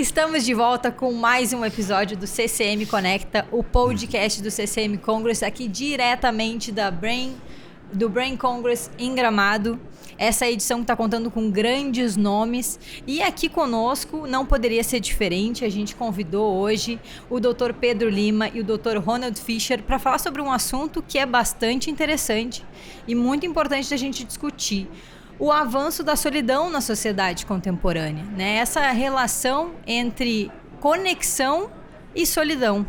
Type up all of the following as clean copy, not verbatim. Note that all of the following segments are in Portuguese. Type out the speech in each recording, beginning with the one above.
Estamos de volta com mais um episódio do CCM Conecta, o podcast do CCM Congress, aqui diretamente do Brain Congress em Gramado. Essa edição está contando com grandes nomes e aqui conosco não poderia ser diferente. A gente convidou hoje o Dr. Pedro Lima e o Dr. Ronald Fisher para falar sobre um assunto que é bastante interessante e muito importante da gente discutir. O avanço da solidão na sociedade contemporânea, né? Essa relação entre conexão e solidão.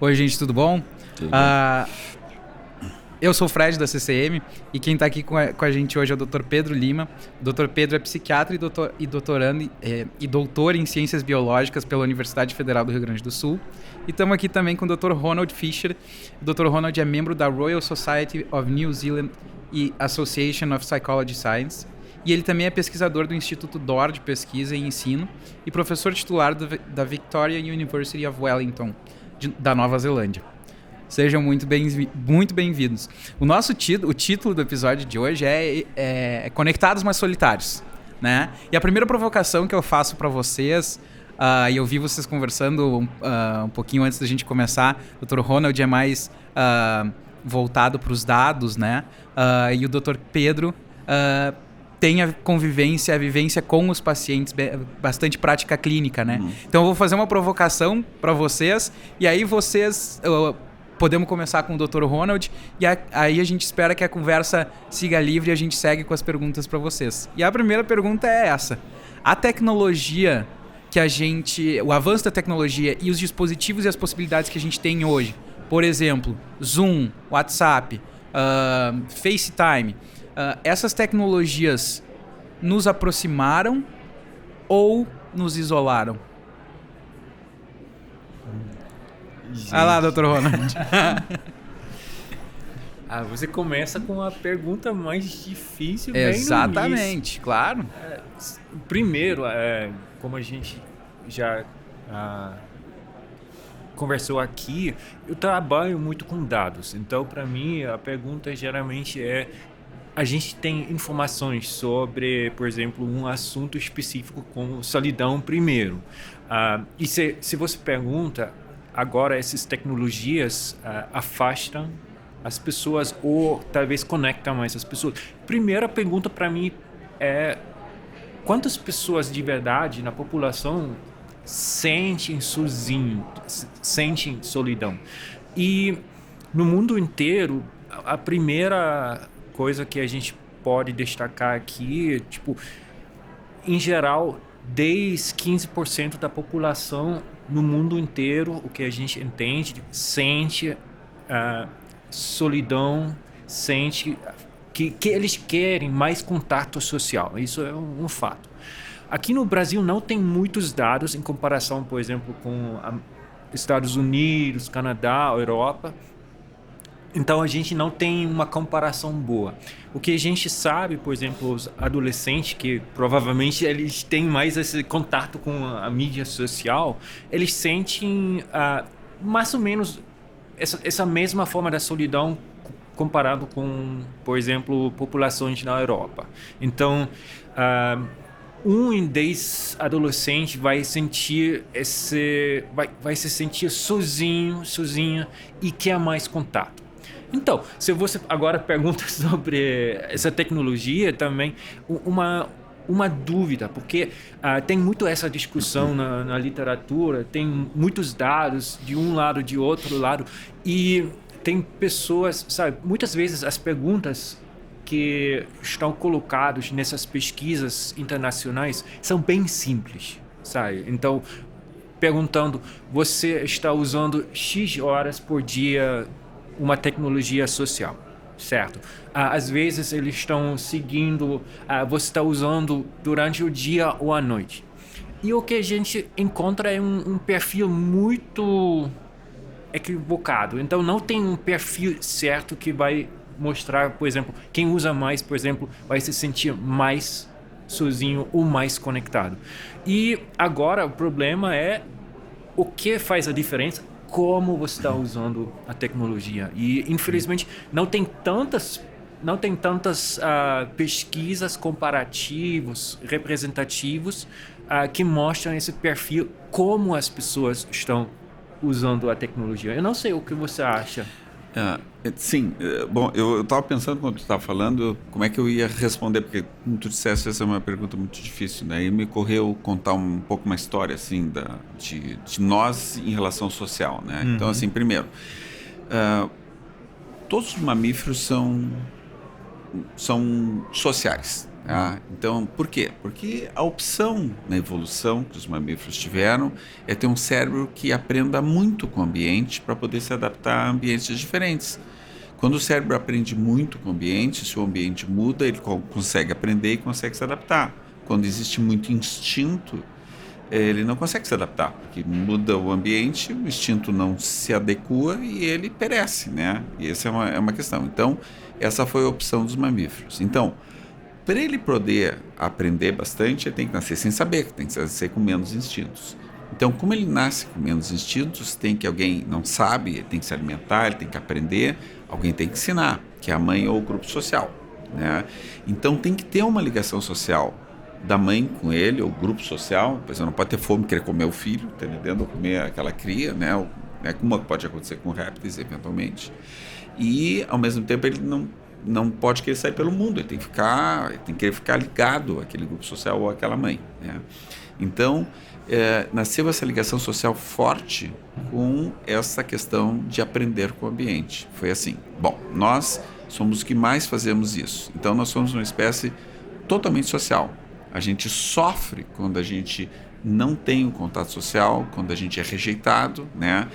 Oi, gente, tudo bom? Tudo bom. Eu sou o Fred da CCM e quem está aqui com a gente hoje é o Dr. Pedro Lima. O Dr. Pedro é psiquiatra e doutor em Ciências Biológicas pela Universidade Federal do Rio Grande do Sul. E estamos aqui também com o Dr. Ronald Fisher. O Dr. Ronald é membro da Royal Society of New Zealand e Association of Psychology Science. E ele também é pesquisador do Instituto DOR de Pesquisa e Ensino e professor titular da Victoria University of Wellington, da Nova Zelândia. Sejam muito bem-vindos. O título do episódio de hoje é Conectados, mas Solitários, né? E a primeira provocação que eu faço para vocês, e eu vi vocês conversando um pouquinho antes da gente começar, o Dr. Ronald é mais voltado para os dados, né? E o Dr. Pedro tem a vivência com os pacientes, bastante prática clínica, né? Então eu vou fazer uma provocação para vocês, e aí vocês... podemos começar com o Dr. Ronald e aí a gente espera que a conversa siga livre e a gente segue com as perguntas para vocês. E a primeira pergunta é essa. A tecnologia o avanço da tecnologia e os dispositivos e as possibilidades que a gente tem hoje, por exemplo, Zoom, WhatsApp, FaceTime, essas tecnologias nos aproximaram ou nos isolaram? Olha lá, Dr. Ronald. Você começa com a pergunta mais difícil. Exatamente, claro. Primeiro, como a gente já conversou aqui, eu trabalho muito com dados. Então, para mim, a pergunta geralmente é: a gente tem informações sobre, por exemplo, um assunto específico como solidão primeiro. E se você pergunta... Agora, essas tecnologias afastam as pessoas ou talvez conectam mais as pessoas. Primeira pergunta para mim é: quantas pessoas de verdade na população sentem sozinho, sentem solidão? E no mundo inteiro, a primeira coisa que a gente pode destacar aqui, em geral, 10-15% da população no mundo inteiro, o que a gente entende, sente solidão, sente que eles querem mais contato social. Isso é um fato. Aqui no Brasil não tem muitos dados em comparação, por exemplo, com Estados Unidos, Canadá, Europa. Então a gente não tem uma comparação boa. O que a gente sabe, por exemplo, os adolescentes, que provavelmente eles têm mais esse contato com a mídia social, eles sentem mais ou menos essa mesma forma da solidão comparado com, por exemplo, populações na Europa. Então, 1 em 10 adolescentes vai se sentir sozinha e quer mais contato. Então, se você agora pergunta sobre essa tecnologia também, uma dúvida, porque tem muito essa discussão na literatura, tem muitos dados de um lado, de outro lado, e tem pessoas, sabe, muitas vezes as perguntas que estão colocadas nessas pesquisas internacionais são bem simples, sabe? Então, perguntando: você está usando X horas por dia uma tecnologia social, certo? Às vezes eles estão seguindo, você está usando durante o dia ou a noite. E o que a gente encontra é um perfil muito equivocado. Então não tem um perfil certo que vai mostrar, por exemplo, quem usa mais, por exemplo, vai se sentir mais sozinho ou mais conectado. E agora o problema é o que faz a diferença, como você está usando a tecnologia. E infelizmente não tem tantas pesquisas comparativos, representativos que mostram esse perfil, como as pessoas estão usando a tecnologia. Eu não sei o que você acha. Sim, bom, eu estava pensando quando tu estava falando como é que eu ia responder, porque como tu disseste, essa é uma pergunta muito difícil, né? E me ocorreu contar um pouco uma história assim de nós em relação social, né? Então, assim, primeiro, todos os mamíferos são sociais. Tá? Então, por quê? Porque a opção na evolução que os mamíferos tiveram é ter um cérebro que aprenda muito com o ambiente para poder se adaptar a ambientes diferentes. Quando o cérebro aprende muito com o ambiente, se o ambiente muda, ele consegue aprender e consegue se adaptar. Quando existe muito instinto, ele não consegue se adaptar, porque muda o ambiente, o instinto não se adequa e ele perece, né? E essa é uma questão. Então, essa foi a opção dos mamíferos. Então, para ele poder aprender bastante, ele tem que nascer sem saber, tem que nascer com menos instintos. Então, como ele nasce com menos instintos, tem que alguém não sabe, ele tem que se alimentar, ele tem que aprender, alguém tem que ensinar, que é a mãe ou o grupo social, né? Então, tem que ter uma ligação social da mãe com ele, ou grupo social, pois não pode ter fome e querer comer o filho, tá entendendo? Ou comer aquela cria, né? Como pode acontecer com répteis, eventualmente. E, ao mesmo tempo, ele não pode querer sair pelo mundo, ele tem que querer ficar ligado àquele grupo social ou àquela mãe, né? Então, nasceu essa ligação social forte com essa questão de aprender com o ambiente. Foi assim. Bom, nós somos os que mais fazemos isso. Então, nós somos uma espécie totalmente social. A gente sofre quando a gente não tem um contato social, quando a gente é rejeitado, né?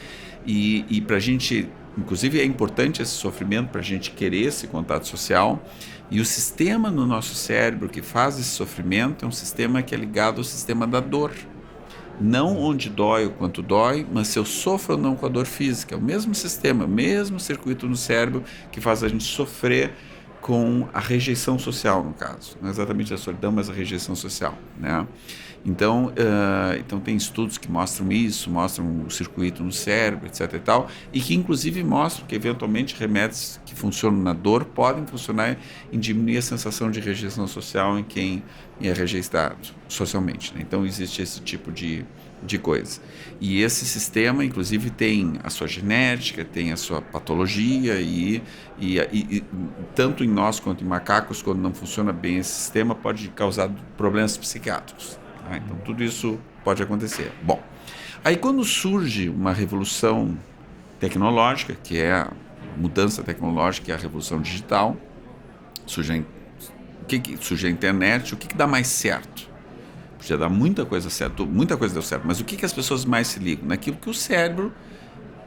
E para a gente... Inclusive, é importante esse sofrimento para a gente querer esse contato social. E o sistema no nosso cérebro que faz esse sofrimento é um sistema que é ligado ao sistema da dor. Não onde dói o quanto dói, mas se eu sofro ou não com a dor física. É o mesmo sistema, o mesmo circuito no cérebro que faz a gente sofrer com a rejeição social, no caso. Não é exatamente a solidão, mas a rejeição social, né? Então tem estudos que mostram isso, mostram o circuito no cérebro, etc. e tal, e que inclusive mostram que eventualmente remédios que funcionam na dor podem funcionar em diminuir a sensação de rejeição social em quem é rejeitado socialmente, né? Então existe esse tipo de coisa. E esse sistema, inclusive, tem a sua genética, tem a sua patologia e tanto em nós quanto em macacos, quando não funciona bem esse sistema, pode causar problemas psiquiátricos. Então, tudo isso pode acontecer. Bom, aí quando surge uma revolução tecnológica, que é a mudança tecnológica, que é a revolução digital, surge a internet, o que dá mais certo? Podia dar muita coisa certo, muita coisa deu certo, mas o que as pessoas mais se ligam? Naquilo que o cérebro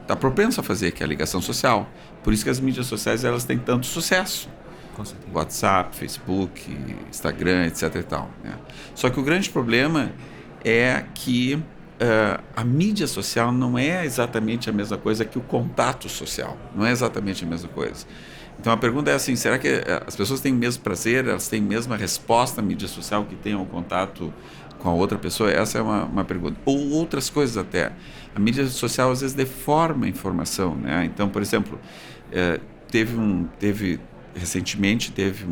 está propenso a fazer, que é a ligação social. Por isso que as mídias sociais elas têm tanto sucesso. WhatsApp, Facebook, Instagram, etc. e tal, né? Só que o grande problema é que a mídia social não é exatamente a mesma coisa que o contato social. Não é exatamente a mesma coisa. Então a pergunta é assim, será que as pessoas têm o mesmo prazer, elas têm a mesma resposta à mídia social que tem ao contato com a outra pessoa? Essa é uma pergunta. Ou outras coisas até. A mídia social às vezes deforma a informação, né? Então, por exemplo, recentemente teve,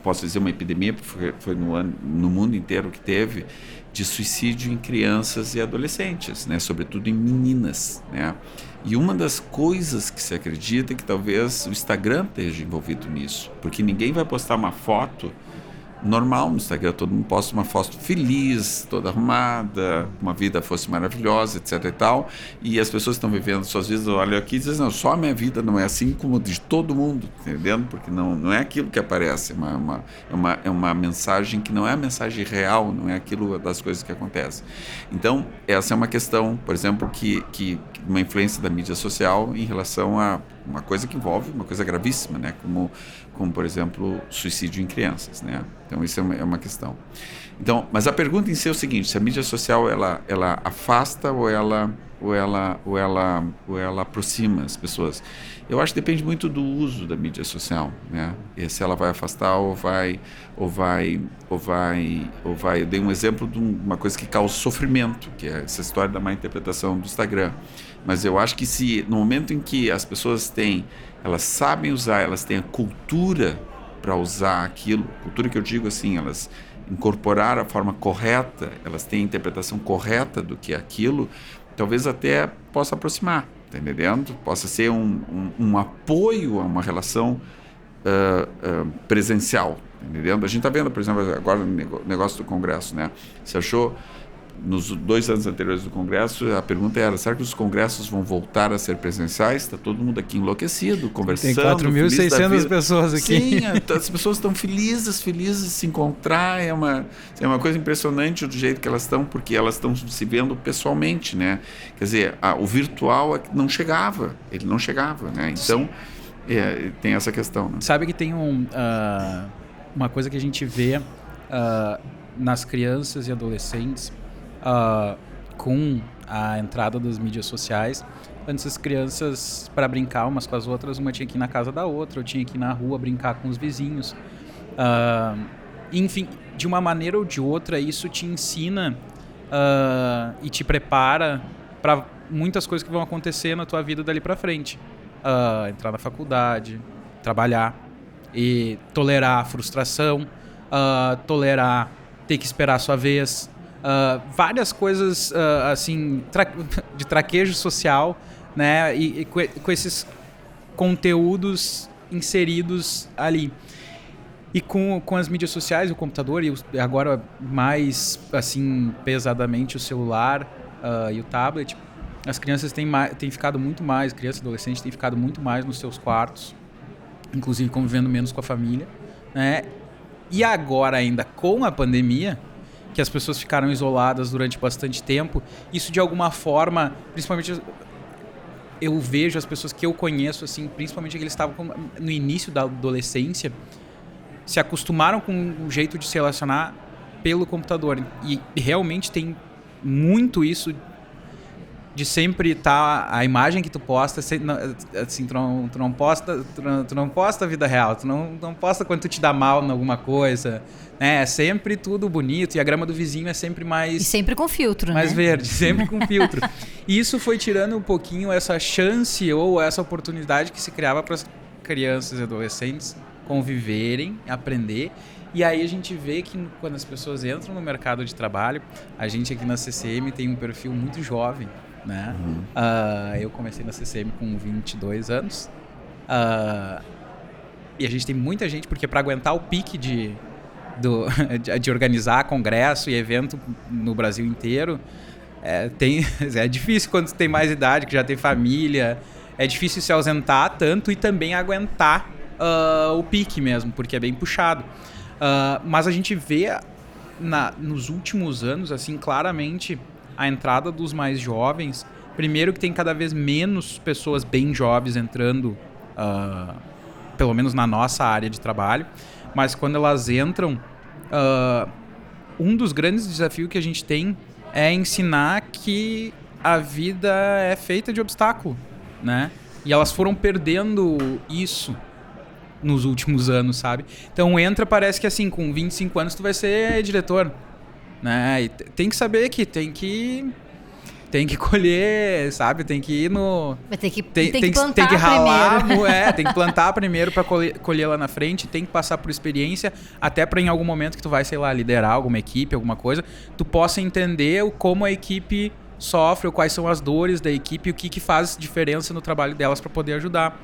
posso dizer, uma epidemia, porque foi no mundo inteiro que teve, de suicídio em crianças e adolescentes, né? Sobretudo em meninas, né? E uma das coisas que se acredita é que talvez o Instagram esteja envolvido nisso, porque ninguém vai postar uma foto normal no Instagram, todo mundo posta uma foto feliz, toda arrumada, uma vida fosse maravilhosa, etc e tal, e as pessoas estão vivendo suas vidas, olham aqui e dizem, não, só a minha vida não é assim como de todo mundo, entendendo? Porque não é aquilo que aparece, é uma mensagem que não é a mensagem real, não é aquilo das coisas que acontecem. Então, essa é uma questão, por exemplo, que uma influência da mídia social em relação a uma coisa que envolve uma coisa gravíssima, né? Como por exemplo, suicídio em crianças, né? Então isso é uma questão. Então, mas a pergunta em si é o seguinte: se a mídia social ela afasta ou ela aproxima as pessoas? Eu acho que depende muito do uso da mídia social, né? E se ela vai afastar ou vai. Eu dei um exemplo de uma coisa que causa sofrimento, que é essa história da má interpretação do Instagram. Mas eu acho que se no momento em que as pessoas elas sabem usar, elas têm a cultura para usar aquilo, cultura que eu digo assim, incorporar a forma correta, elas têm a interpretação correta do que é aquilo, talvez até possa aproximar, tá entendendo? Possa ser um apoio a uma relação presencial, tá entendendo? A gente está vendo, por exemplo, agora o negócio do Congresso, né? Você achou, nos 2 anos anteriores do Congresso, a pergunta era, será que os congressos vão voltar a ser presenciais? Está todo mundo aqui enlouquecido, conversando. Tem 4.600 pessoas aqui. Sim, as pessoas estão felizes de se encontrar. É uma coisa impressionante do jeito que elas estão, porque elas estão se vendo pessoalmente, né? Quer dizer, o virtual não chegava, ele não chegava, né? Então, tem essa questão. Né? Sabe que tem uma coisa que a gente vê nas crianças e adolescentes, com a entrada das mídias sociais. Antes as crianças, para brincar umas com as outras, uma tinha que ir na casa da outra, ou tinha que ir na rua brincar com os vizinhos. Enfim, de uma maneira ou de outra, isso te ensina e te prepara para muitas coisas que vão acontecer na tua vida dali para frente. Entrar na faculdade, trabalhar e tolerar a frustração, tolerar ter que esperar a sua vez. Várias coisas assim de traquejo social, né? E com esses conteúdos inseridos ali. E com as mídias sociais, o computador e agora mais assim pesadamente o celular e o tablet, as crianças têm ficado muito mais, crianças e adolescentes têm ficado muito mais nos seus quartos, inclusive convivendo menos com a família, né? E agora ainda com a pandemia, que as pessoas ficaram isoladas durante bastante tempo, isso de alguma forma, principalmente eu vejo as pessoas que eu conheço, assim, principalmente que eles estavam no início da adolescência, se acostumaram com o jeito de se relacionar pelo computador. E realmente tem muito isso de sempre estar a imagem que tu posta, assim, tu não posta a vida real, tu não posta quando tu te dá mal em alguma coisa, né? É sempre tudo bonito e a grama do vizinho é sempre mais... E sempre com filtro, mais né? verde, sempre com filtro. E isso foi tirando um pouquinho essa chance ou essa oportunidade que se criava para as crianças e adolescentes conviverem, aprender. E aí a gente vê que quando as pessoas entram no mercado de trabalho, a gente aqui na CCM tem um perfil muito jovem, né? Eu comecei na CCM com 22 anos. E a gente tem muita gente, porque para aguentar o pique de organizar congresso e evento no Brasil inteiro, é difícil quando tem mais idade, que já tem família. É difícil se ausentar tanto e também aguentar o pique mesmo, porque é bem puxado. Mas a gente vê nos últimos anos, assim, claramente a entrada dos mais jovens. Primeiro que tem cada vez menos pessoas bem jovens entrando, pelo menos na nossa área de trabalho, mas quando elas entram, um dos grandes desafios que a gente tem é ensinar que a vida é feita de obstáculo, né? E elas foram perdendo isso nos últimos anos, sabe? Então parece que assim, com 25 anos tu vai ser diretor, né? E tem que saber que tem que colher, sabe? Tem que ir no... Tem que plantar tem que ralar, primeiro. Tem que plantar primeiro para colher lá na frente, tem que passar por experiência, até para em algum momento que tu vai, sei lá, liderar alguma equipe, alguma coisa, tu possa entender como a equipe sofre, ou quais são as dores da equipe, o que faz diferença no trabalho delas para poder ajudar.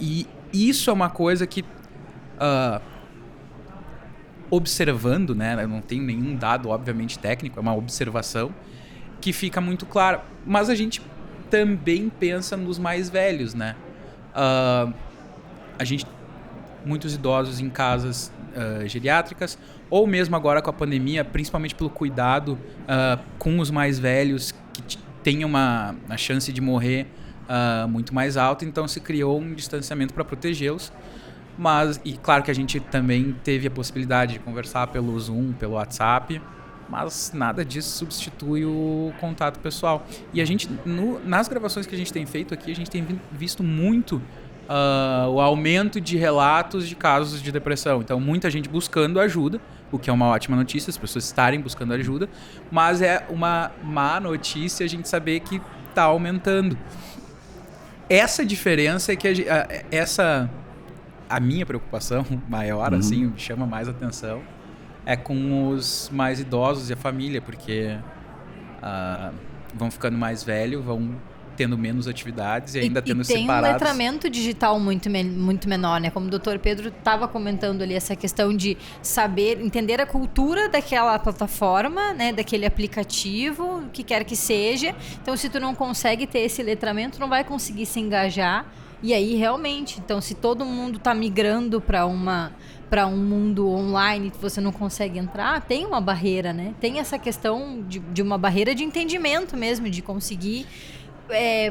E isso é uma coisa que... observando, né? Eu não tenho nenhum dado, obviamente, técnico, é uma observação que fica muito claro. Mas a gente também pensa nos mais velhos, né? A gente... Muitos idosos em casas geriátricas, ou mesmo agora com a pandemia, principalmente pelo cuidado com os mais velhos, que têm uma chance de morrer muito mais alta, então se criou um distanciamento para protegê-los. E claro que a gente também teve a possibilidade de conversar pelo Zoom, pelo WhatsApp, mas nada disso substitui o contato pessoal. E a gente, nas gravações que a gente tem feito aqui, a gente tem visto muito o aumento de relatos de casos de depressão. Então, muita gente buscando ajuda, o que é uma ótima notícia, as pessoas estarem buscando ajuda, mas é uma má notícia a gente saber que está aumentando. Essa diferença é que a minha preocupação maior, assim, me chama mais atenção, é com os mais idosos e a família, porque vão ficando mais velhos, vão tendo menos atividades e ainda tendo tem separados. um letramento digital muito menor, né? Como o Dr. Pedro estava comentando ali, essa questão de saber, entender a cultura daquela plataforma, né? Daquele aplicativo, o que quer que seja. Então, se tu não consegue ter esse letramento, não vai conseguir se engajar. E aí, realmente, então, se todo mundo está migrando para um mundo online que você não consegue entrar, tem uma barreira, né? Tem essa questão de uma barreira de entendimento mesmo, de conseguir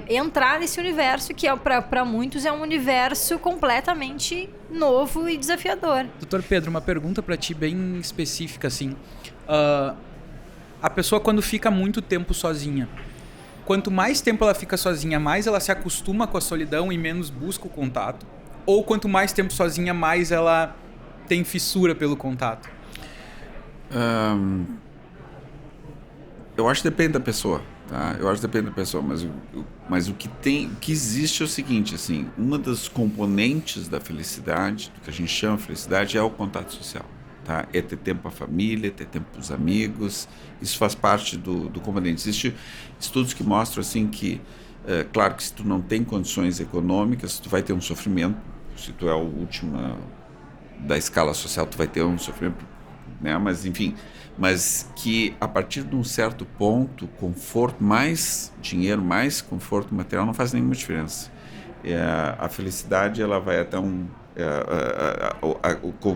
entrar nesse universo que para muitos é um universo completamente novo e desafiador. Doutor Pedro, uma pergunta para ti bem específica, assim. A pessoa quando fica muito tempo sozinha, quanto mais tempo ela fica sozinha, mais ela se acostuma com a solidão e menos busca o contato? Ou quanto mais tempo sozinha, mais ela tem fissura pelo contato? Eu acho que depende da pessoa. Tá? Eu acho que depende da pessoa, mas o que existe é o seguinte, assim, uma das componentes da felicidade, do que a gente chama de felicidade, é o contato social. Tá? É ter tempo para a família, ter tempo para os amigos, isso faz parte do componente. Existem estudos que mostram assim, que, claro que se tu não tem condições econômicas, tu vai ter um sofrimento, se tu é o último da escala social, tu vai ter um sofrimento, né? Mas enfim... mas que a partir de um certo ponto, conforto, mais dinheiro, mais conforto material não faz nenhuma diferença. A felicidade ela vai até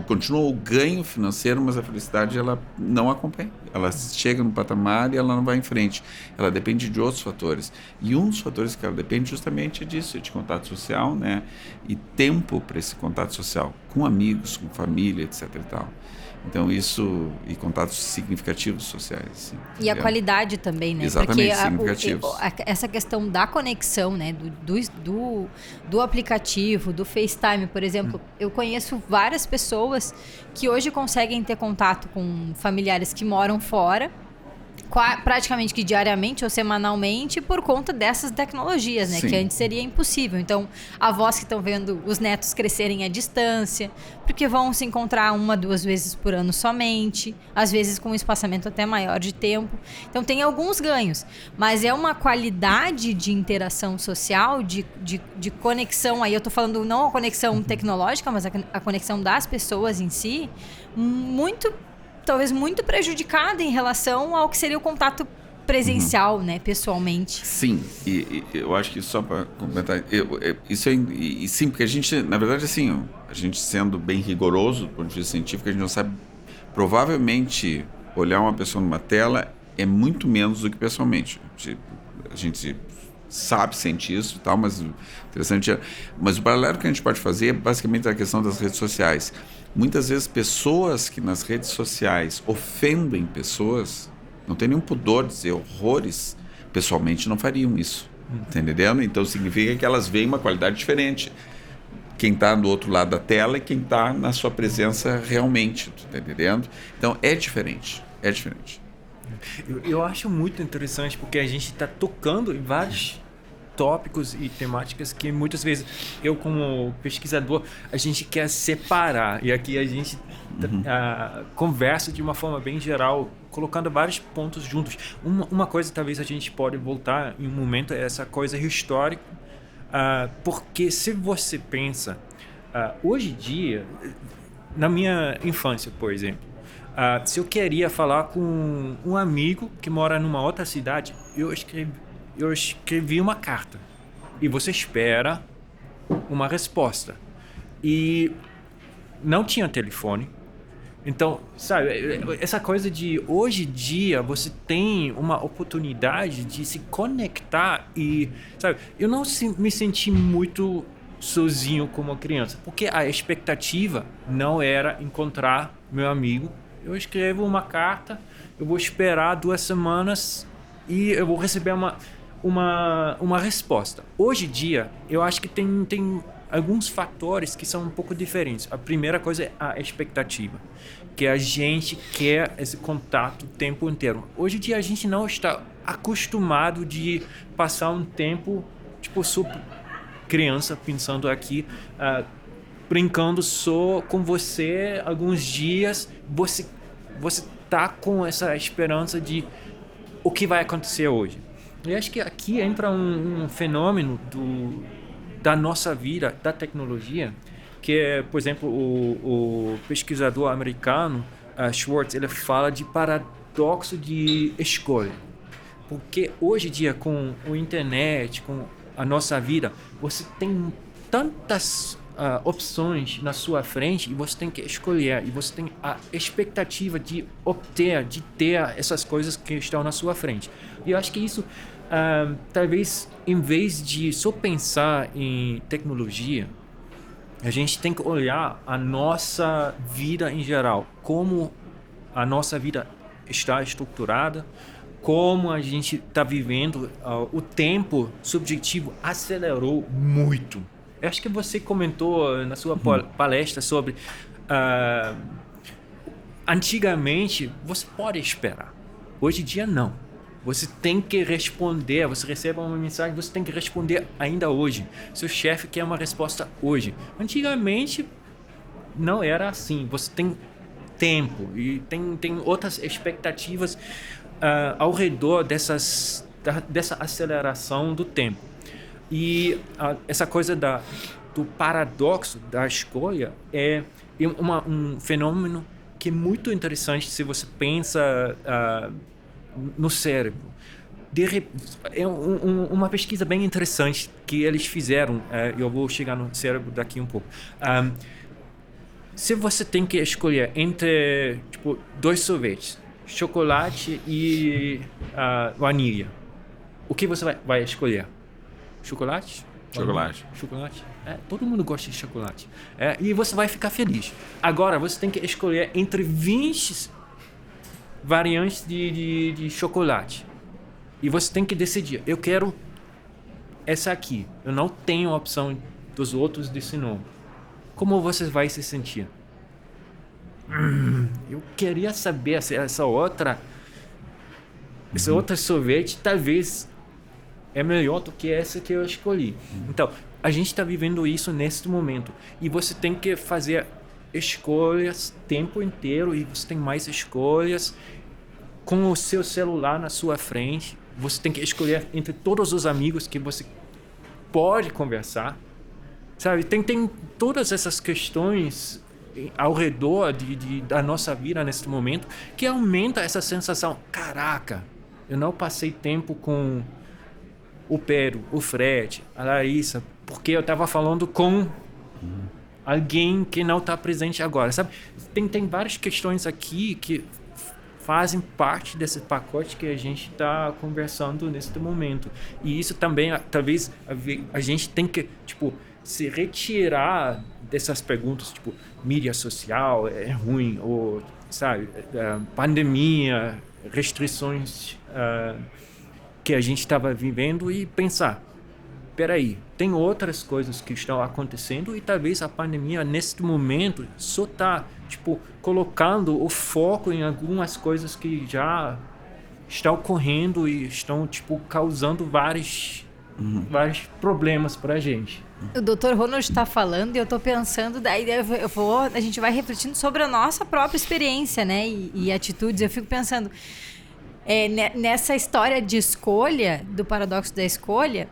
continua o ganho financeiro, mas a felicidade ela não acompanha. Ela chega no patamar e ela não vai em frente. Ela depende de outros fatores. E um dos fatores que ela depende justamente é disso, de contato social, né? E tempo para esse contato social, com amigos, com família, etc. e tal. Então isso, e contatos significativos sociais. Assim, e a qualidade também, né? Exatamente, porque significativos. Essa questão da conexão, né? Do aplicativo, do FaceTime, por exemplo. Eu conheço várias pessoas que hoje conseguem ter contato com familiares que moram fora, praticamente que diariamente ou semanalmente, por conta dessas tecnologias, né? Sim. Que antes seria impossível. Então, avós que estão vendo os netos crescerem à distância, porque vão se encontrar 1-2 vezes por ano somente, às vezes com um espaçamento até maior de tempo. Então, tem alguns ganhos, mas é uma qualidade de interação social, de conexão. Aí eu tô falando não a conexão tecnológica, mas a conexão das pessoas em si, talvez muito prejudicada em relação ao que seria o contato presencial, né, pessoalmente. Sim, e eu acho que só para complementar, sim, porque a gente, na verdade, assim, a gente sendo bem rigoroso do ponto de vista científico, a gente não sabe, provavelmente, olhar uma pessoa numa tela é muito menos do que pessoalmente. A gente sabe, sente isso e tal, mas interessante. Mas o paralelo que a gente pode fazer é basicamente a questão das redes sociais. Muitas vezes pessoas que nas redes sociais ofendem pessoas, não tem nenhum pudor de dizer horrores, pessoalmente não fariam isso. Tá entendendo? Então significa que elas veem uma qualidade diferente. Quem está do outro lado da tela e quem está na sua presença realmente. Tá entendendo? Então é diferente. É diferente. Eu acho muito interessante porque a gente está tocando em vários tópicos e temáticas que muitas vezes eu como pesquisador a gente quer separar e aqui a gente conversa de uma forma bem geral, colocando vários pontos juntos. Uma coisa talvez a gente pode voltar em um momento é essa coisa histórica, porque se você pensa hoje em dia, na minha infância, por exemplo, se eu queria falar com um amigo que mora numa outra cidade, eu escrevi uma carta e você espera uma resposta. E não tinha telefone. Então, sabe, essa coisa de hoje em dia você tem uma oportunidade de se conectar e, sabe, eu não me senti muito sozinho como criança, porque a expectativa não era encontrar meu amigo. Eu escrevo uma carta, eu vou esperar 2 semanas e eu vou receber uma resposta. Hoje em dia, eu acho que tem alguns fatores que são um pouco diferentes. A primeira coisa é a expectativa, que a gente quer esse contato o tempo inteiro. Hoje em dia, a gente não está acostumado de passar um tempo, tipo, super criança, pensando aqui, brincando só com você alguns dias, você você tá com essa esperança de o que vai acontecer hoje. E acho que aqui entra um fenômeno da nossa vida, da tecnologia, que é, por exemplo, o pesquisador americano Schwartz, ele fala de paradoxo de escolha. Porque hoje em dia, com a internet, com a nossa vida, você tem tantas opções na sua frente e você tem que escolher. E você tem a expectativa de obter, de ter essas coisas que estão na sua frente. E eu acho que isso, talvez, em vez de só pensar em tecnologia, a gente tem que olhar a nossa vida em geral, como a nossa vida está estruturada, como a gente está vivendo. O tempo subjetivo acelerou muito. Eu acho que você comentou na sua palestra sobre antigamente você pode esperar, hoje em dia não. Você tem que responder, você recebe uma mensagem, você tem que responder ainda hoje. Seu chefe quer uma resposta hoje. Antigamente não era assim, você tem tempo e tem outras expectativas ao redor dessa aceleração do tempo. E essa coisa do paradoxo da escolha é um fenômeno que é muito interessante se você pensa no cérebro. É uma pesquisa bem interessante que eles fizeram. Eu vou chegar no cérebro daqui um pouco. Se você tem que escolher entre dois sorvetes, chocolate e vanilha, o que você vai escolher? Chocolate? Chocolate. Chocolate. Todo mundo gosta de chocolate. E você vai ficar feliz. Agora, você tem que escolher entre 20 variantes de chocolate. E você tem que decidir. Eu quero essa aqui. Eu não tenho a opção dos outros desse nome. Como você vai se sentir? Eu queria saber se essa outra sorvete talvez é melhor do que essa que eu escolhi. Então, a gente está vivendo isso neste momento. E você tem que fazer escolhas o tempo inteiro. E você tem mais escolhas com o seu celular na sua frente. Você tem que escolher entre todos os amigos que você pode conversar. Sabe? Tem todas essas questões ao redor da nossa vida neste momento que aumenta essa sensação. Caraca, eu não passei tempo com o Pedro, o Fred, a Larissa, porque eu estava falando com alguém que não está presente agora, sabe? Tem várias questões aqui que fazem parte desse pacote que a gente está conversando neste momento. E isso também, talvez, a gente tem que, se retirar dessas perguntas, mídia social é ruim, ou, sabe, pandemia, restrições que a gente estava vivendo e pensar, peraí, tem outras coisas que estão acontecendo e talvez a pandemia, neste momento, só está, colocando o foco em algumas coisas que já estão ocorrendo e estão, causando vários problemas para a gente. O Dr. Ronald está falando e eu estou pensando, daí a gente vai refletindo sobre a nossa própria experiência, né, e atitudes. Eu fico pensando, nessa história de escolha, do paradoxo da escolha,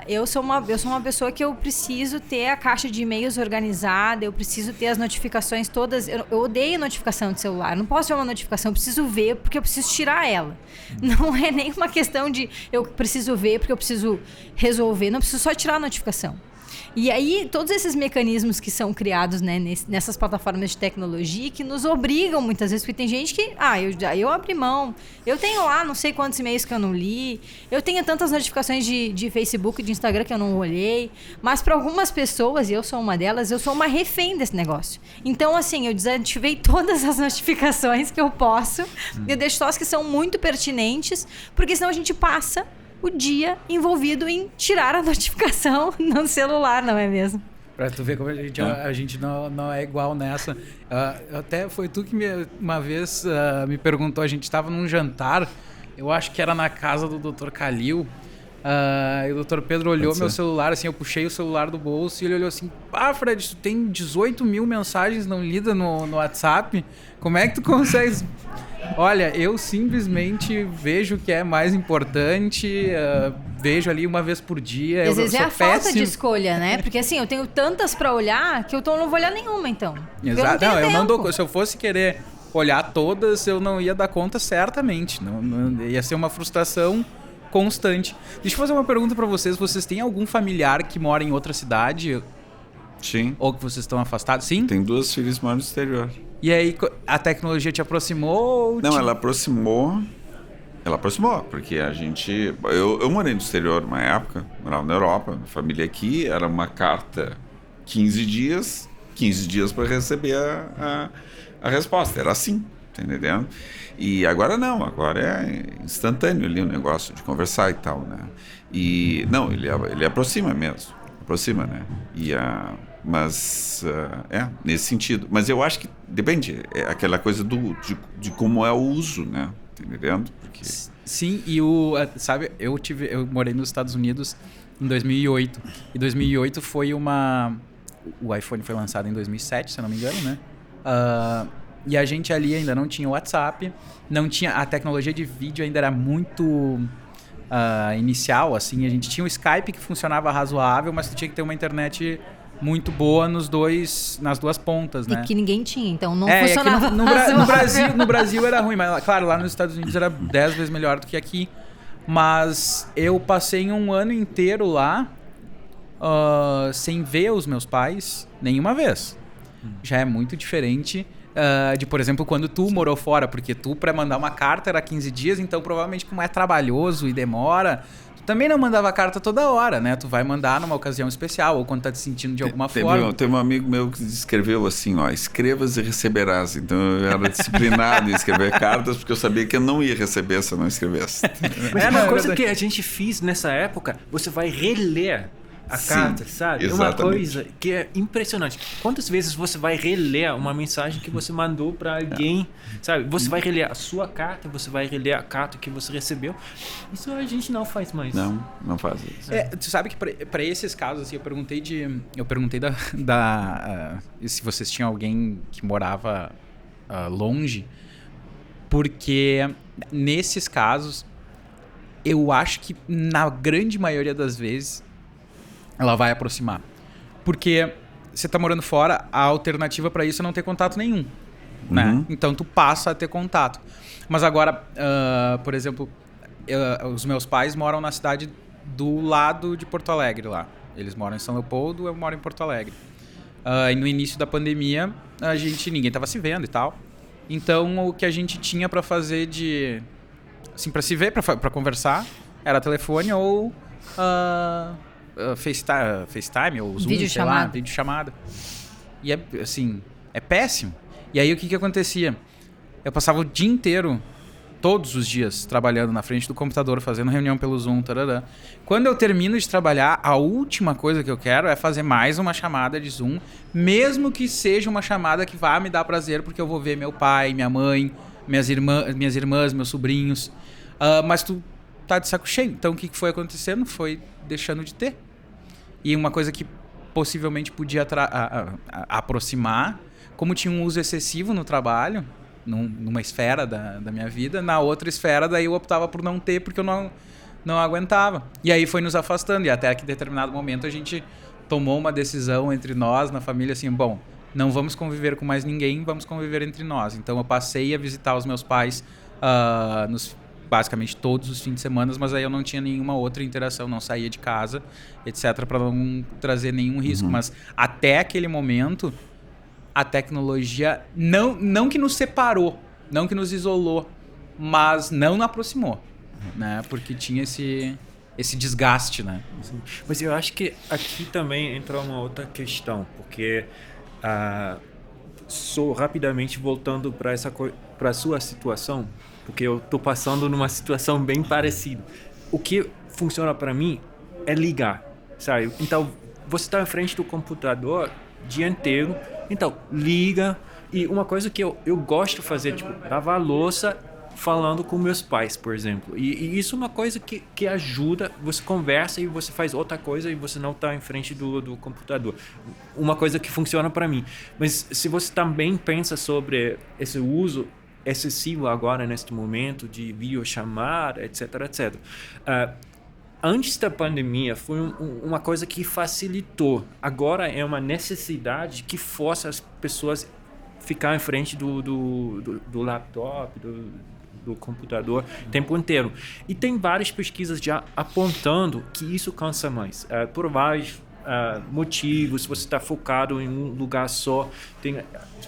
eu sou uma pessoa que eu preciso ter a caixa de e-mails organizada, eu preciso ter as notificações todas. Eu odeio notificação de celular, eu não posso ver uma notificação, eu preciso ver porque eu preciso tirar ela. Não é nem uma questão de eu preciso ver porque eu preciso resolver, não preciso só tirar a notificação. E aí, todos esses mecanismos que são criados, né, nessas plataformas de tecnologia que nos obrigam muitas vezes, porque tem gente que, eu abri mão, eu tenho lá não sei quantos e-mails que eu não li, eu tenho tantas notificações de Facebook e de Instagram que eu não olhei, mas para algumas pessoas, e eu sou uma delas, eu sou uma refém desse negócio. Então, assim, eu desativei todas as notificações que eu posso, eu deixo só as que são muito pertinentes, porque senão a gente passa o dia envolvido em tirar a notificação no celular, não é mesmo? Pra tu ver como a gente não é igual nessa. Até foi tu que uma vez me perguntou, a gente estava num jantar, eu acho que era na casa do Dr. Calil, E o Dr. Pedro olhou Pode meu ser. celular, assim, eu puxei o celular do bolso e ele olhou assim, Fred, tu tem 18 mil mensagens não lidas no WhatsApp? Como é que tu consegue? Olha, eu simplesmente vejo que é mais importante, vejo ali uma vez por dia. Às vezes é sou a falta péssimo. de escolha, né? Porque assim, eu tenho tantas pra olhar que eu não vou olhar nenhuma, então. Exato. Eu Eu não tempo. dou. Se eu fosse querer olhar todas, eu não ia dar conta certamente. Não ia ser uma frustração constante. Deixa eu fazer uma pergunta pra vocês. Vocês têm algum familiar que mora em outra cidade? Sim. Ou que vocês estão afastados? Sim? Tem 2 filhas que moram no exterior. E aí, a tecnologia te aproximou? Não, ela aproximou. Ela aproximou, porque a gente... Eu morei no exterior uma época, morava na Europa, família aqui, era uma carta 15 dias para receber a resposta. Era assim, tá entendendo? E agora não, agora é instantâneo ali o negócio de conversar e tal, né? E não, ele aproxima mesmo, aproxima, né? Mas nesse sentido. Mas eu acho que depende, é aquela coisa de como é o uso, né? Tá entendendo? Porque... Sim, e sabe, eu morei nos Estados Unidos em 2008. E 2008 foi o iPhone foi lançado em 2007, se eu não me engano, né? E a gente ali ainda não tinha WhatsApp, não tinha, a tecnologia de vídeo ainda era muito inicial, assim. A gente tinha o Skype que funcionava razoável, mas tu tinha que ter uma internet muito boa nas duas pontas, né? E que ninguém tinha, então não É funcionava. que no Brasil era ruim, mas claro, lá nos Estados Unidos era 10 vezes melhor do que aqui. Mas eu passei um ano inteiro lá sem ver os meus pais nenhuma vez. Já é muito diferente de, por exemplo, quando tu morou fora, porque tu, para mandar uma carta era 15 dias, então provavelmente como é trabalhoso e demora, tu também não mandava carta toda hora, né? Tu vai mandar numa ocasião especial ou quando tá te sentindo de alguma forma. Teve um amigo meu que escreveu assim, ó, escrevas e receberás. Então eu era disciplinado em escrever cartas porque eu sabia que eu não ia receber se eu não escrevesse. Mas É, uma não, é coisa verdade. que a gente fez nessa época, você vai reler a Sim, carta, sabe? É uma exatamente. coisa que é impressionante. Quantas vezes você vai reler uma mensagem que você mandou para alguém, sabe? Você vai reler a sua carta, você vai reler a carta que você recebeu. Isso a gente não faz mais. Não faz isso. Tu sabe que para esses casos, assim, eu perguntei se vocês tinham alguém que morava longe, porque nesses casos, eu acho que na grande maioria das vezes ela vai aproximar. Porque você tá morando fora, a alternativa para isso é não ter contato nenhum, né? Então tu passa a ter contato. Mas agora, por exemplo, os meus pais moram na cidade do lado de Porto Alegre lá. Eles moram em São Leopoldo, eu moro em Porto Alegre. E no início da pandemia, ninguém tava se vendo e tal. Então o que a gente tinha para fazer assim, para se ver, para conversar, era telefone ou FaceTime ou Zoom, videochamada. E assim, é péssimo. E aí o que acontecia? Eu passava o dia inteiro, todos os dias, trabalhando na frente do computador, fazendo reunião pelo Zoom, tarará. Quando eu termino de trabalhar, a última coisa que eu quero é fazer mais uma chamada de Zoom, mesmo que seja uma chamada que vá me dar prazer, porque eu vou ver meu pai, minha mãe, minhas irmãs, meus sobrinhos. Mas tu tá de saco cheio. Então o que foi acontecendo? Foi deixando de ter. E uma coisa que possivelmente podia aproximar, como tinha um uso excessivo no trabalho, numa esfera da minha vida, na outra esfera daí eu optava por não ter, porque eu não aguentava. E aí foi nos afastando, e até que em determinado momento a gente tomou uma decisão entre nós, na família, assim, bom, não vamos conviver com mais ninguém, vamos conviver entre nós. Então eu passei a visitar os meus pais basicamente todos os fins de semana, mas aí eu não tinha nenhuma outra interação, não saía de casa, etc, para não trazer nenhum risco. Mas até aquele momento, a tecnologia não que nos separou, não que nos isolou, mas não aproximou, né? Porque tinha esse desgaste, né? Mas eu acho que aqui também entra uma outra questão, porque só rapidamente voltando para a sua situação, porque eu tô passando numa situação bem parecida. O que funciona para mim é ligar, sabe? Então, você tá em frente do computador o dia inteiro, então liga. E uma coisa que eu gosto de fazer, tipo, lavar a louça falando com meus pais, por exemplo. E isso é uma coisa que ajuda. Você conversa e você faz outra coisa e você não está em frente do computador. Uma coisa que funciona para mim. Mas se você também pensa sobre esse uso excessivo agora, neste momento, de videochamada, etc, etc. Antes da pandemia, foi uma coisa que facilitou. Agora é uma necessidade que força as pessoas ficar em frente do laptop, do computador o tempo inteiro. E tem várias pesquisas já apontando que isso cansa mais. Por vários motivos, você está focado em um lugar só.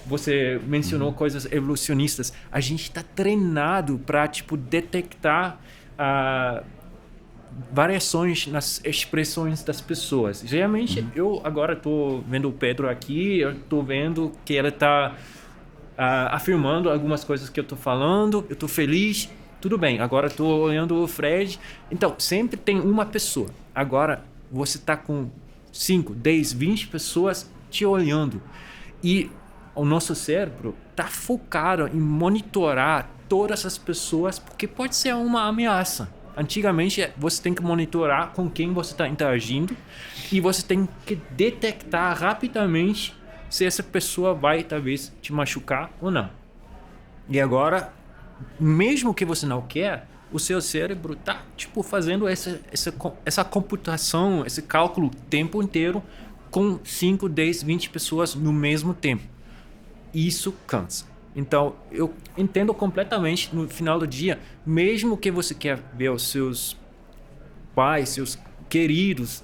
Você mencionou coisas evolucionistas. A gente está treinado para detectar variações nas expressões das pessoas. Geralmente, eu agora estou vendo o Pedro aqui, eu estou vendo que ela está afirmando algumas coisas que eu estou falando, eu estou feliz, tudo bem. Agora estou olhando o Fred. Então, sempre tem uma pessoa. Agora, você está com 5, 10, 20 pessoas te olhando. E o nosso cérebro está focado em monitorar todas as pessoas, porque pode ser uma ameaça. Antigamente, você tem que monitorar com quem você está interagindo e você tem que detectar rapidamente se essa pessoa vai, talvez, te machucar ou não. E agora, mesmo que você não quer, o seu cérebro está fazendo essa computação, esse cálculo o tempo inteiro com 5, 10, 20 pessoas no mesmo tempo. Isso cansa. Então, eu entendo completamente, no final do dia, mesmo que você quer ver os seus pais, seus queridos,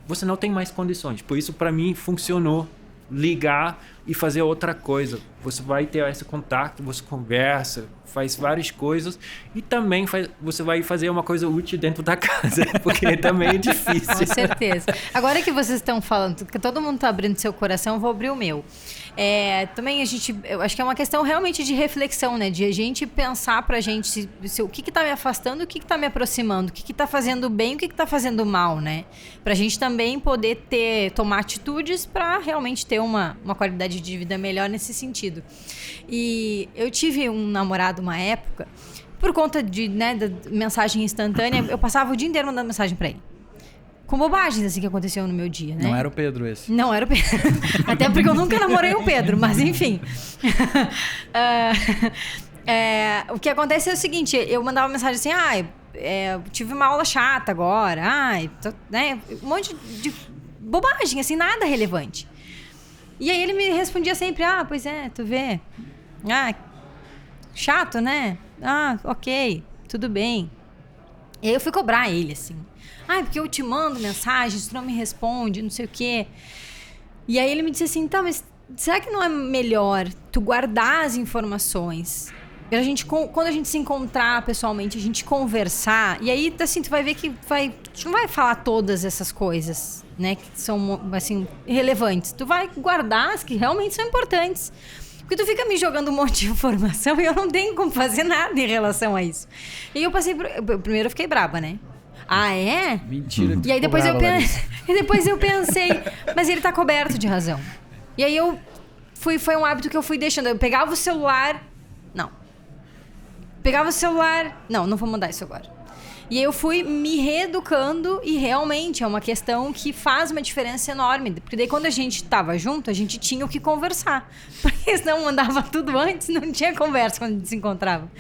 você não tem mais condições. Por isso, para mim, funcionou ligar e fazer outra coisa. Você vai ter esse contato, você conversa, faz várias coisas e também você vai fazer uma coisa útil dentro da casa, porque também é difícil. Com certeza. Agora que vocês estão falando, que todo mundo está abrindo seu coração, eu vou abrir o meu. Também eu acho que é uma questão realmente de reflexão, né? De a gente pensar pra gente o que tá me afastando, o que tá me aproximando, o que tá fazendo bem, o que tá fazendo mal, né? Pra gente também poder tomar atitudes pra realmente ter uma qualidade de vida melhor nesse sentido. E eu tive um namorado uma época, por conta da mensagem instantânea, eu passava o dia inteiro mandando mensagem pra ele. Com bobagens, assim, que aconteceu no meu dia, né? Não era o Pedro esse. Não era o Pedro. Até porque eu nunca namorei o Pedro, mas enfim. O que acontece é o seguinte, eu mandava mensagem assim, tive uma aula chata agora, um monte de bobagem, assim, nada relevante. E aí ele me respondia sempre, pois é, tu vê. Chato, né? Ok, tudo bem. E aí eu fui cobrar ele, assim. Porque eu te mando mensagens, tu não me responde, não sei o quê. E aí ele me disse assim, mas será que não é melhor tu guardar as informações? Quando a gente se encontrar pessoalmente, a gente conversar, e aí, assim, tu vai ver que tu não vai falar todas essas coisas, né, que são, assim, relevantes. Tu vai guardar as que realmente são importantes. Porque tu fica me jogando um monte de informação e eu não tenho como fazer nada em relação a isso. E eu primeiro eu fiquei braba, né? É? Mentira. E aí depois eu pensei, mas ele tá coberto de razão. E aí foi um hábito que eu fui deixando. Eu pegava o celular, não vou mandar isso agora. E aí eu fui me reeducando e realmente é uma questão que faz uma diferença enorme. Porque daí quando a gente tava junto, a gente tinha o que conversar. Porque senão mandava tudo antes, não tinha conversa quando a gente se encontrava.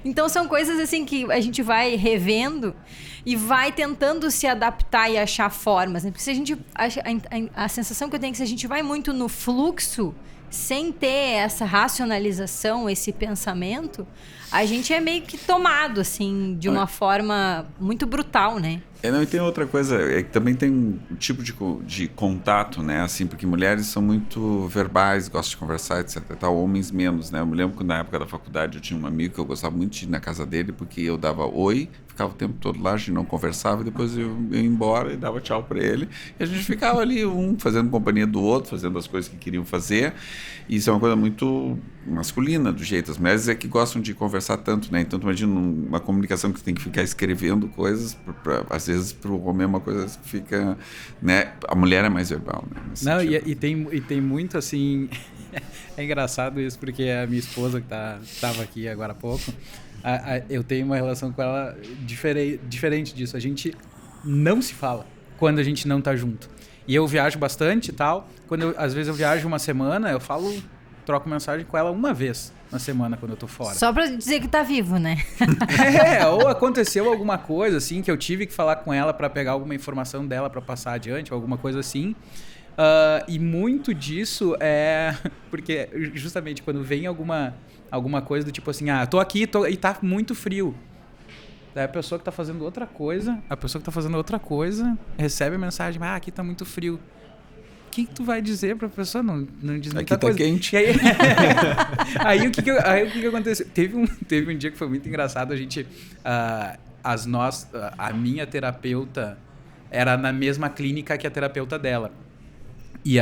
Então são coisas assim que a gente vai revendo e vai tentando se adaptar e achar formas, né? Porque se a sensação que eu tenho é que se a gente vai muito no fluxo, sem ter essa racionalização, esse pensamento, a gente é meio que tomado, assim, de uma forma muito brutal, né? E tem outra coisa, que também tem um tipo de contato, né? Assim, porque mulheres são muito verbais, gostam de conversar, etc. Homens menos, né? Eu me lembro que na época da faculdade eu tinha um amigo que eu gostava muito de ir na casa dele, porque eu dava oi, ficava o tempo todo lá, a gente não conversava, e depois eu ia embora e dava tchau pra ele. E a gente ficava ali, um fazendo companhia do outro, fazendo as coisas que queriam fazer. E isso é uma coisa muito masculina, do jeito. As mulheres é que gostam de conversar tanto, né? Então, tu imagina uma comunicação que tu tem que ficar escrevendo coisas, às vezes para o homem é uma coisa que fica, né? A mulher é mais verbal, né? Não, e tem muito assim. É engraçado isso, porque a minha esposa que estava aqui agora há pouco, Eu tenho uma relação com ela diferente disso. A gente não se fala quando a gente não tá junto. E eu viajo bastante e tal. Às vezes eu viajo uma semana, troco mensagem com ela uma vez na semana quando eu tô fora. Só pra dizer que tá vivo, né? Ou aconteceu alguma coisa assim que eu tive que falar com ela pra pegar alguma informação dela pra passar adiante, ou alguma coisa assim. E muito disso é porque justamente quando vem alguma coisa do tipo assim, tô aqui e tá muito frio. Daí a pessoa que tá fazendo outra coisa, recebe a mensagem, aqui tá muito frio. O que tu vai dizer pra pessoa? Não diz muita coisa. Aqui tá quente. Aí o que aconteceu? Teve um dia que foi muito engraçado, a minha terapeuta era na mesma clínica que a terapeuta dela. E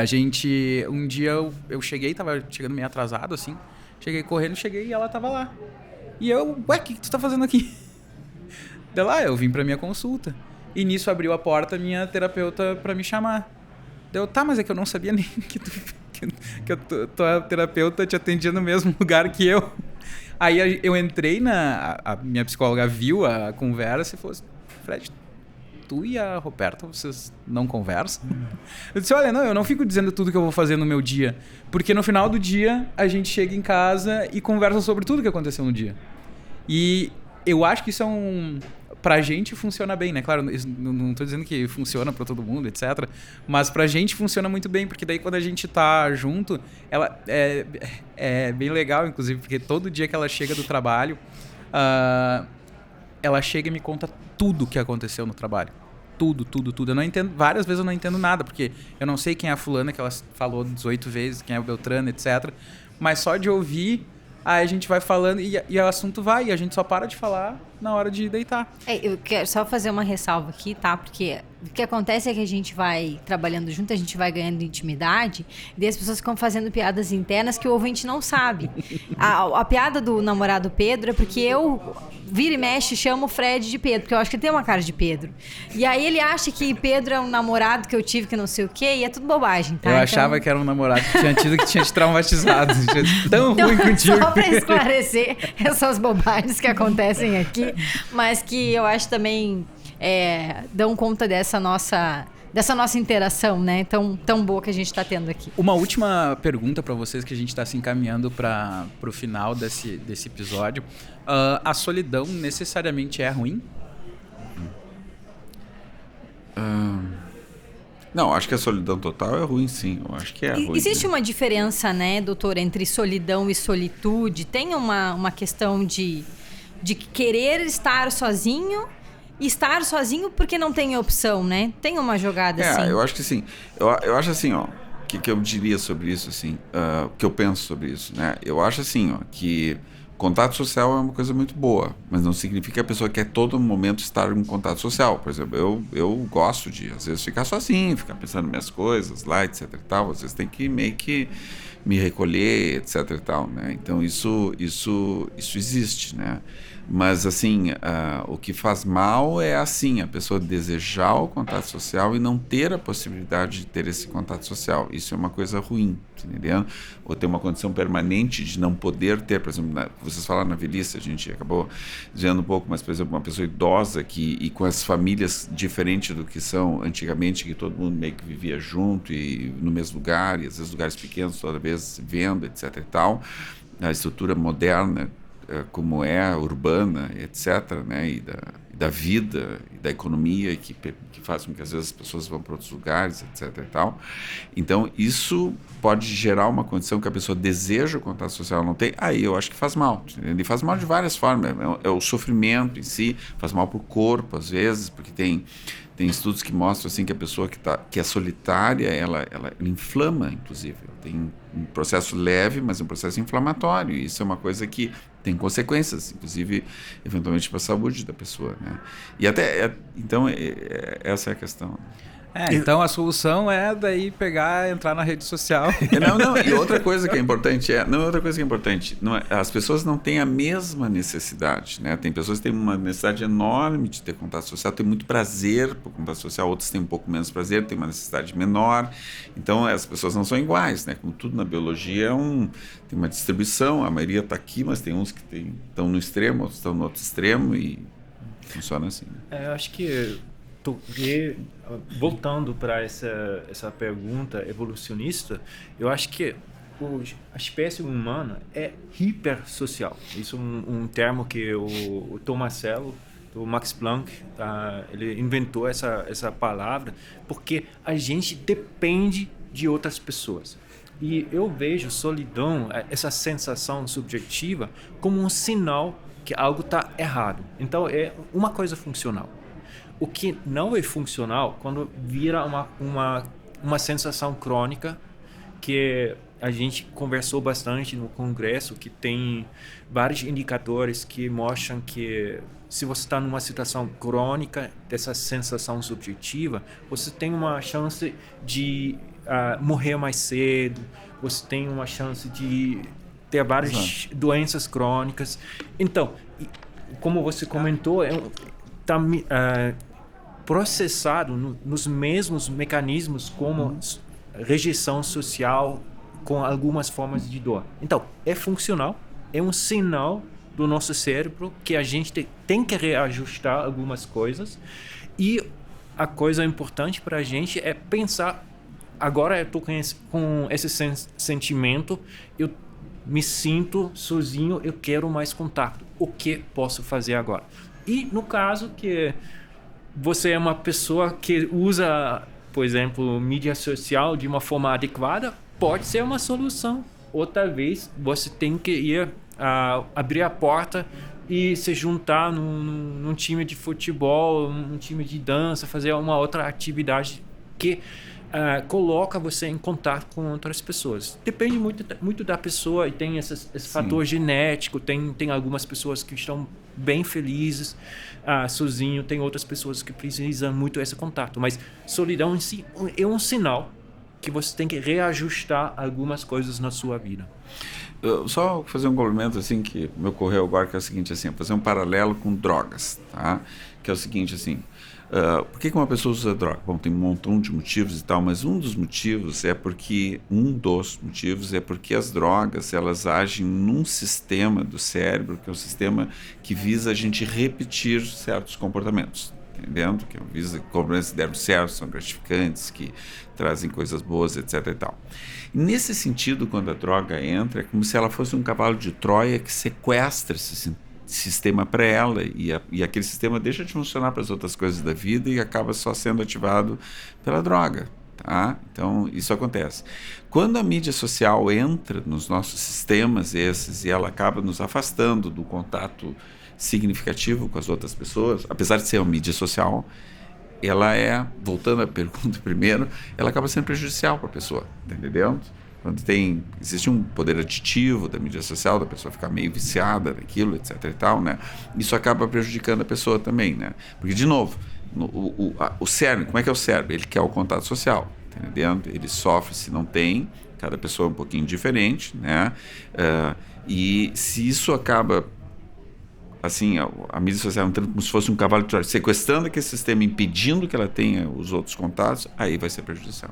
um dia eu cheguei, tava chegando meio atrasado, assim, cheguei correndo, e ela tava lá. E eu, o que tu tá fazendo aqui? Daí lá, eu vim pra minha consulta. E nisso abriu a porta a minha terapeuta pra me chamar. Daí eu, mas é que eu não sabia nem que tua terapeuta te atendia no mesmo lugar que eu. Aí eu entrei a minha psicóloga viu a conversa e falou assim, Fred, tu e a Roberta, vocês não conversam? Eu disse, olha, eu não fico dizendo tudo que eu vou fazer no meu dia, porque no final do dia a gente chega em casa e conversa sobre tudo que aconteceu no dia. E eu acho que isso pra gente funciona bem, né? Claro, não tô dizendo que funciona pra todo mundo, etc. Mas pra gente funciona muito bem, porque daí quando a gente tá junto, ela é bem legal, inclusive, porque todo dia que ela chega do trabalho, ela chega e me conta tudo que aconteceu no trabalho. Tudo. Eu não entendo, várias vezes eu não entendo nada, porque eu não sei quem é a fulana que ela falou 18 vezes, quem é o Beltrano, etc. Mas só de ouvir, aí a gente vai falando e o assunto vai, e a gente só para de falar na hora de deitar. Eu quero só fazer uma ressalva aqui, tá? Porque o que acontece é que a gente vai trabalhando junto, a gente vai ganhando intimidade, e as pessoas ficam fazendo piadas internas que o ouvinte não sabe. A piada do namorado Pedro é porque eu vira e mexe chamo o Fred de Pedro, porque eu acho que ele tem uma cara de Pedro. E aí ele acha que Pedro é um namorado que eu tive que não sei o quê, e é tudo bobagem, tá? Eu achava que era um namorado que tinha tido, que tinha te traumatizado. Tão ruim contigo. Só pra esclarecer essas bobagens que acontecem aqui, mas que eu acho também dão conta dessa nossa interação, né? Tão boa que a gente está tendo aqui. Uma última pergunta para vocês, que a gente está se encaminhando para o final desse episódio. A solidão necessariamente é ruim? Não, acho que a solidão total é ruim, sim. Eu acho que é ruim. Existe uma diferença, né, doutor, entre solidão e solitude? Tem uma questão de querer estar sozinho e estar sozinho porque não tem opção, né? Tem uma jogada assim. Eu acho que sim. Eu acho assim, ó, que eu diria sobre isso, assim, o que eu penso sobre isso, né? Eu acho assim, ó, que contato social é uma coisa muito boa, mas não significa que a pessoa quer todo momento estar em contato social. Por exemplo, eu gosto de, às vezes, ficar sozinho, ficar pensando nas minhas coisas lá, etc e tal. Às vezes tem que meio que me recolher, etc e tal, né? Então, isso existe, né? Mas, assim, o que faz mal é, assim, a pessoa desejar o contato social e não ter a possibilidade de ter esse contato social. Isso é uma coisa ruim, entendeu? Ou ter uma condição permanente de não poder ter, por exemplo, vocês falaram na velhice, a gente acabou dizendo um pouco, mas, por exemplo, uma pessoa idosa e com as famílias diferentes do que são antigamente, que todo mundo meio que vivia junto e no mesmo lugar, e às vezes lugares pequenos, toda vez vendo, etc e tal, a estrutura moderna, como é urbana, etc., né, e da vida e da economia que faz com que às vezes as pessoas vão para outros lugares, etc. e tal. Então, isso pode gerar uma condição que a pessoa deseja o contato social, não tem, aí eu acho que faz mal. Ele faz mal de várias formas. É o sofrimento em si, faz mal para o corpo, às vezes, porque tem estudos que mostram assim, que a pessoa que é solitária, ela inflama, inclusive. Tem um processo leve, mas um processo inflamatório. E isso é uma coisa que tem consequências, inclusive, eventualmente, para a saúde da pessoa, né? E então, essa é a questão. Então a solução é daí entrar na rede social. E outra coisa que é importante as pessoas não têm a mesma necessidade, né? Tem pessoas que têm uma necessidade enorme de ter contato social, têm muito prazer por contato social, outras têm um pouco menos prazer, têm uma necessidade menor. Então as pessoas não são iguais, né? Como tudo na biologia tem uma distribuição, a maioria está aqui, mas tem uns que estão no extremo, outros estão no outro extremo e funciona assim. Eu acho que voltando para essa pergunta evolucionista, eu acho que a espécie humana é hipersocial. Isso é um termo que o Tomasello, o Max Planck, ele inventou essa palavra porque a gente depende de outras pessoas. E eu vejo solidão, essa sensação subjetiva, como um sinal que algo está errado. Então é uma coisa funcional. O que não é funcional quando vira uma sensação crônica, que a gente conversou bastante no congresso, que tem vários indicadores que mostram que se você está numa situação crônica dessa sensação subjetiva, você tem uma chance de morrer mais cedo, você tem uma chance de ter várias doenças crônicas. Então, como você comentou, está processado nos mesmos mecanismos como rejeição social com algumas formas de dor. Então, é funcional, é um sinal do nosso cérebro que a gente tem que reajustar algumas coisas, e a coisa importante para a gente é pensar, agora eu estou com esse sentimento, eu me sinto sozinho, eu quero mais contato, o que posso fazer agora? E no caso que você é uma pessoa que usa, por exemplo, mídia social de uma forma adequada, pode ser uma solução. Outra vez, você tem que ir abrir a porta e se juntar num time de futebol, num time de dança, fazer uma outra atividade que coloca você em contato com outras pessoas. Depende muito da pessoa, e tem esse fator genético. Tem algumas pessoas que estão bem felizes sozinho, tem outras pessoas que precisam muito desse contato, mas solidão em si é um sinal que você tem que reajustar algumas coisas na sua vida. Só fazer um complemento assim que me ocorreu agora, que é o seguinte, assim, fazer um paralelo com drogas, tá? Que é o seguinte, assim, por que uma pessoa usa droga? Bom, tem um montão de motivos e tal, mas um dos motivos é porque as drogas, elas agem num sistema do cérebro, que é um sistema que visa a gente repetir certos comportamentos, entendendo? Que visa comportamentos que deram certo, são gratificantes, que trazem coisas boas, etc. e tal. E nesse sentido, quando a droga entra, é como se ela fosse um cavalo de Troia que sequestra esse sistema para ela, e aquele sistema deixa de funcionar para as outras coisas da vida e acaba só sendo ativado pela droga, tá? Então, isso acontece. Quando a mídia social entra nos nossos sistemas esses, e ela acaba nos afastando do contato significativo com as outras pessoas, apesar de ser uma mídia social, ela voltando à pergunta primeiro, ela acaba sendo prejudicial para a pessoa, tá entendendo? Quando existe um poder aditivo da mídia social, da pessoa ficar meio viciada naquilo, etc e tal, né? Isso acaba prejudicando a pessoa também, né? Porque, de novo, o cérebro, como é que é o cérebro? Ele quer o contato social, tá entendendo? Ele sofre se não tem, cada pessoa é um pouquinho diferente, né? E se isso acaba, assim, a mídia social entrando como se fosse um cavalo de Troia, sequestrando aquele sistema, impedindo que ela tenha os outros contatos, aí vai ser prejudicial.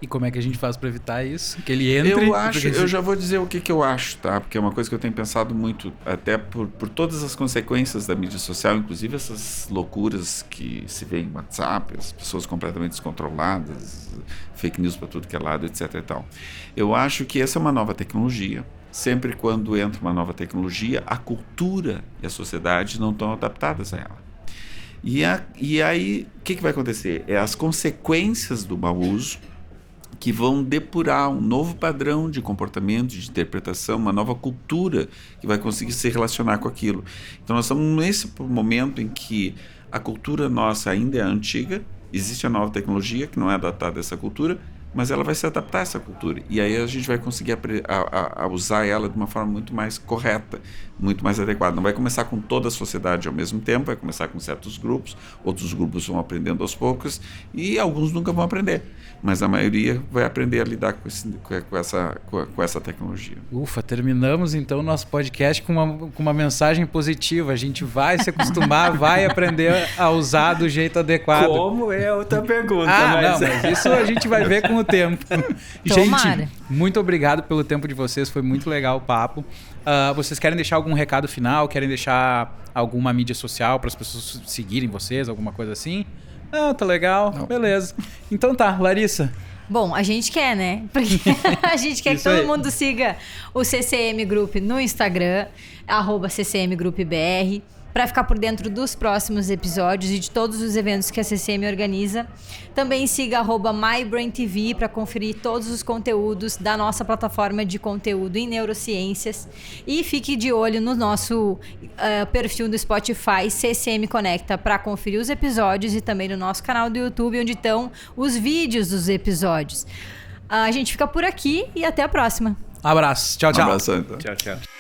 E como é que a gente faz para evitar isso? Que ele entre? Eu já vou dizer o que eu acho, tá? Porque é uma coisa que eu tenho pensado muito, até por todas as consequências da mídia social, inclusive essas loucuras que se vê em WhatsApp, as pessoas completamente descontroladas, fake news para tudo que é lado, etc e tal. Eu acho que essa é uma nova tecnologia. Sempre quando entra uma nova tecnologia, a cultura e a sociedade não estão adaptadas a ela. E aí, o que vai acontecer? As consequências do mau uso que vão depurar um novo padrão de comportamento, de interpretação, uma nova cultura que vai conseguir se relacionar com aquilo. Então nós estamos nesse momento em que a cultura nossa ainda é antiga, existe a nova tecnologia que não é adaptada a essa cultura, mas ela vai se adaptar a essa cultura. E aí a gente vai conseguir a usar ela de uma forma muito mais correta, muito mais adequada. Não vai começar com toda a sociedade ao mesmo tempo, vai começar com certos grupos, outros grupos vão aprendendo aos poucos e alguns nunca vão aprender. Mas a maioria vai aprender a lidar com essa tecnologia. Ufa, terminamos então o nosso podcast com uma mensagem positiva. A gente vai se acostumar, vai aprender a usar do jeito adequado. Como é outra pergunta. Mas isso a gente vai ver com o tempo. Tomara. Gente, muito obrigado pelo tempo de vocês, foi muito legal o papo. Vocês querem deixar algum recado final? Querem deixar alguma mídia social para as pessoas seguirem vocês, alguma coisa assim? Tá legal, não. Beleza. Então tá, Larissa. Bom, a gente quer, né? Porque a gente quer que todo mundo siga o CCM Group no Instagram, @ccmgroupbr, para ficar por dentro dos próximos episódios e de todos os eventos que a CCM organiza. Também siga @MyBrainTV para conferir todos os conteúdos da nossa plataforma de conteúdo em neurociências. E fique de olho no nosso perfil do Spotify, CCM Conecta, para conferir os episódios, e também no nosso canal do YouTube, onde estão os vídeos dos episódios. A gente fica por aqui e até a próxima. Abraço. Tchau, tchau. Um abraço, então. Tchau, tchau.